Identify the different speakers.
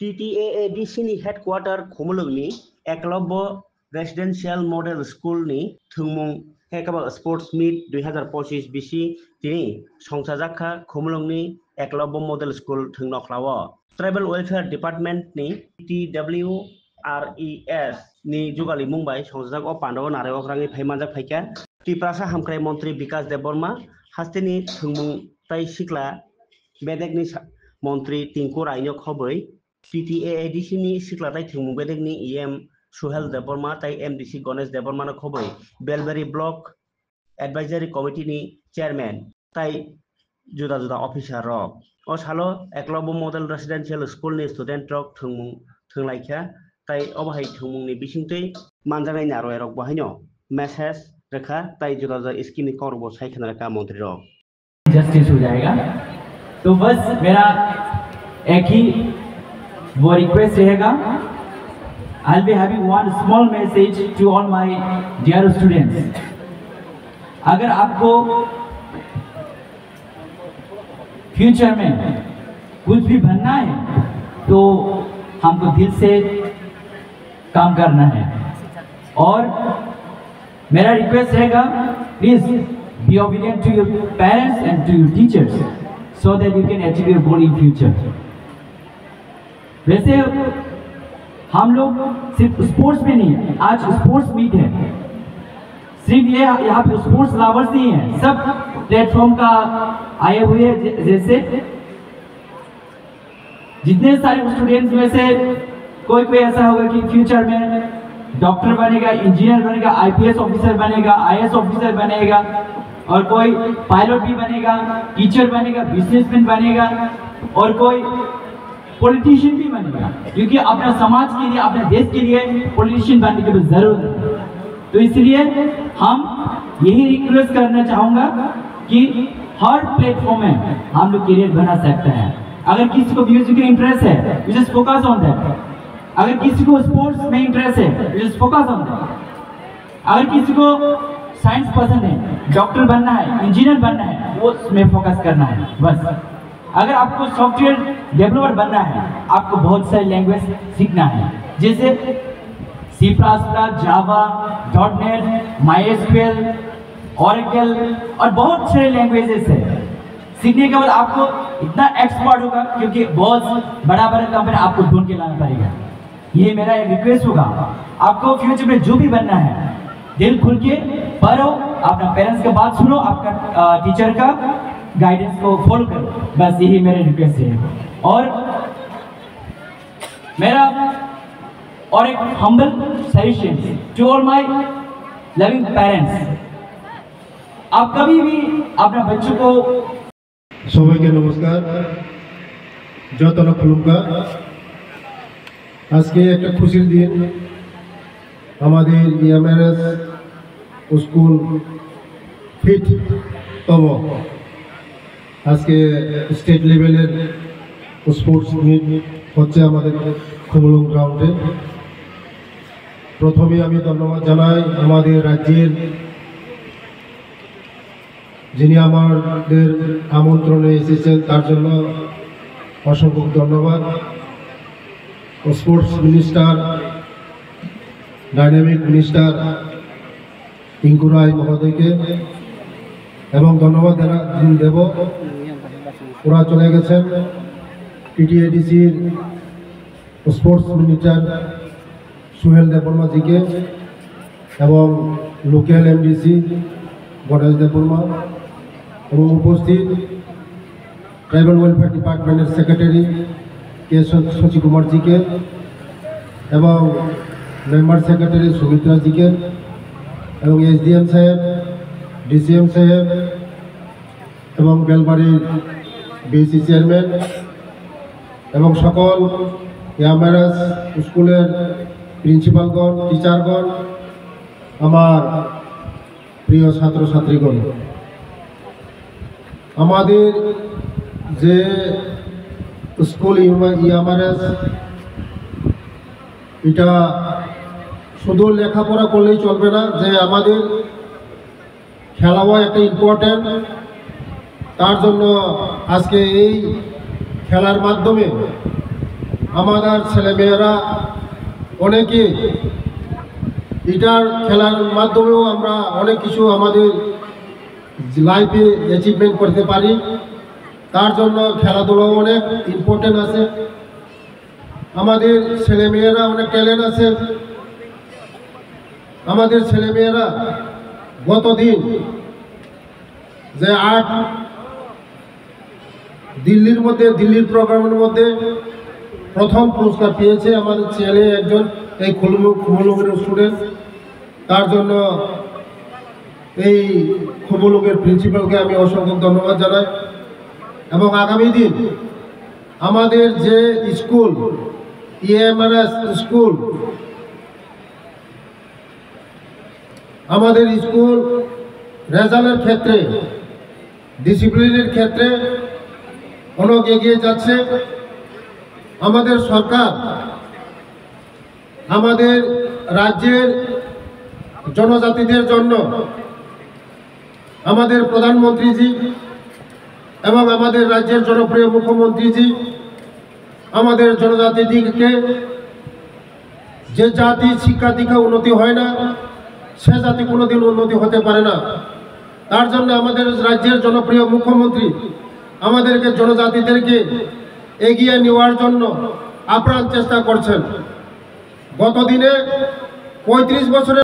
Speaker 1: TTAADC नि headquarter खुमलुंगनि Eklavya residential model school नि थुंमुं हेकाबा स्पोर्ट्स मीट 2025 बिसि तिनि संसाजाखा खुमलुंगनि एकलव्य मॉडल स्कूल थुंनख्लाव ट्राइबल वेलफेयर डिपार्टमेंट नि TWRES नि जुगाली मुंबाई संसाजाक ओ पांडव नारेवक्रांनि फाइमानजाक फाइका त्रिपुरा हामख्राय मंत्री विकास देबबर्मा हास्तेनि थुंमुं ताई सिक्ला बेदेगनि मंत्री टिंकु रायनो खबै TTAADC नि सिक्लाताई थुंमुं बेदेगनि EM सुहेल देबबर्मा ताई MDC गणेश देबबर्मा खबै बेलबारी ब्लक एडवाइजरी कमिटी नि चेयरमैन ताई जुदा जुदा ऑफिसर रक ओ सालो एकलव्य मॉडल रेसिडेंशियल स्कूल नि स्टूडेंट रक थुंमुं थुंलाइखा ताई अबाहाय थुंमुंनि बिसिंतै मानजानाय नारय रक बहायनो मैसेज रखा ताई जुदा जुदा स्कीम नि करबो साइखना रखा मंत्री रक
Speaker 2: जस्टिस हो जाएगा। तो बस मेरा एक ही वो रिक्वेस्ट रहेगा। I'll be having one small message to all my dear students. अगर आपको फ्यूचर में कुछ भी बनना है तो हमको दिल से काम करना है और मेरा रिक्वेस्ट रहेगा please be obedient to your parents and to your teachers so that you can achieve your goal in future. वैसे हम लोग सिर्फ स्पोर्ट्स में नहीं, आज स्पोर्ट्स मीट है, सिर्फ ये यहाँ पे स्पोर्ट्स लवर्स नहीं है, सब प्लेटफॉर्म का आए हुए हैं। जैसे जितने सारे स्टूडेंट्स में से कोई कोई ऐसा होगा कि फ्यूचर में डॉक्टर बनेगा, इंजीनियर बनेगा, IPS ऑफिसर बनेगा, IAS ऑफिसर बनेगा और कोई पायलट भी बनेगा, टीचर बनेगा, बिजनेसमैन बनेगा और कोई पॉलिटिशियन भी बनेगा, क्योंकि अपना समाज के लिए, अपने देश के लिए पॉलिटिशियन बनने की जरूरत है। तो इसलिए हम यही रिक्वेस्ट करना चाहूँगा कि हर प्लेटफॉर्म में हम लोग करियर बना सकते हैं। अगर किसी को म्यूजिक में इंटरेस्ट है, जस्ट फोकस ऑन दैट। अगर किसी को स्पोर्ट्स में इंटरेस्ट है, जस्ट फोकस ऑन दैट। अगर किसी को साइंस पसंद है, डॉक्टर बनना है, इंजीनियर बनना है, वो उसमें फोकस करना है बस। अगर आपको सॉफ्टवेयर डेवलपर बनना है, आपको बहुत सारी लैंग्वेज सीखना है, जैसे C++, जावा, .NET, MySQL, Oracle और बहुत सारे लैंग्वेजेस है। सीखने के बाद आपको इतना एक्सपर्ट होगा क्योंकि बहुत बड़ा बड़ा कंपनी आपको ढूंढ के लाना पड़ेगा। ये मेरा एक रिक्वेस्ट होगा, आपको फ्यूचर में जो भी बनना है दिल खुल के पढ़ो, अपना पेरेंट्स का बात सुनो, आपका टीचर का गाइडेंस को फॉलो करो, बस यही मेरा रिक्वेस्ट है। और मेरा और एक humble suggestion to all my loving parents, आप कभी भी अपने बच्चों को
Speaker 3: সবাইকে নমস্কার, যতন খুলুমকা। আজকে একটা খুশির দিন, আমাদের EMRS স্কুল ফিট তম আজকে স্টেট লেভেলের স্পোর্টস মিট হচ্ছে আমাদের খুমলুং গ্রাউন্ডে। প্রথমে আমি ধন্যবাদ জানাই আমাদের রাজ্যের যিনি আমাদের আমন্ত্রণে এসেছেন তার জন্য অসংখ্য ধন্যবাদ। Sports minister, dynamic minister Tinku Roy মহোদয়কে এবং ধন্যবাদ দেব। ওরা চলে গেছেন TTADCর স্পোর্টস মিনিস্টার সুহেল দেববর্মাজিকে এবং লোকাল MDC গণেশ দেববর্মা এবং উপস্থিত ট্রাইবাল ওয়েলফেয়ার ডিপার্টমেন্টের সেক্রেটারি কে শশী কুমারজিকে এবং মেম্বার সেক্রেটারি সুমিত্রাজিকে এবং SDM সাহেব, DCM সাহেব এবং বেলবাড়ির BC চেয়ারম্যান এবং সকল EMRS স্কুলের প্রিন্সিপালগণ, টিচারগণ, আমার প্রিয় ছাত্রছাত্রীগণ, আমাদের যে স্কুল EMRS এটা শুধু লেখাপড়া করলেই চলবে না, যে আমাদের খেলাও একটা ইম্পর্টেন্ট। তার জন্য আজকে এই খেলার মাধ্যমে আমাদের ছেলেমেয়েরা অনেকে এটার খেলার মাধ্যমেও আমরা অনেক কিছু আমাদের লাইফে অ্যাচিভমেন্ট করতে পারি। তার জন্য খেলাধুলাও অনেক ইম্পর্টেন্ট আছে। আমাদের ছেলেমেয়েরা অনেক ট্যালেন্ট আছে। আমাদের ছেলেমেয়েরা গতদিন যে দিল্লির প্রোগ্রামের মধ্যে প্রথম পুরস্কার পেয়েছে আমাদের ছেলে একজন, এই খুবলুগের স্টুডেন্ট। তার জন্য এই খুবলুগের প্রিন্সিপালকে আমি অসংখ্য ধন্যবাদ জানাই। এবং আগামী দিন আমাদের যে স্কুল EMRS স্কুল, আমাদের স্কুল রেজাল্টের ক্ষেত্রে, ডিসিপ্লিনের ক্ষেত্রে অনেক এগিয়ে যাচ্ছে। আমাদের সরকার আমাদের রাজ্যের জনজাতিদের জন্য আমাদের প্রধানমন্ত্রীজি এবং আমাদের রাজ্যের জনপ্রিয় মুখ্যমন্ত্রীজি আমাদের জনজাতিদিকে, যে জাতি শিক্ষা দীক্ষা উন্নতি হয় না সে জাতি কোনোদিন উন্নতি হতে পারে না। তার জন্য আমাদের রাজ্যের জনপ্রিয় মুখ্যমন্ত্রী আমাদেরকে জনজাতিদেরকে এগিয়ে নেওয়ার জন্য আপ্রাণ চেষ্টা করছেন। গতদিনে 35 বছরের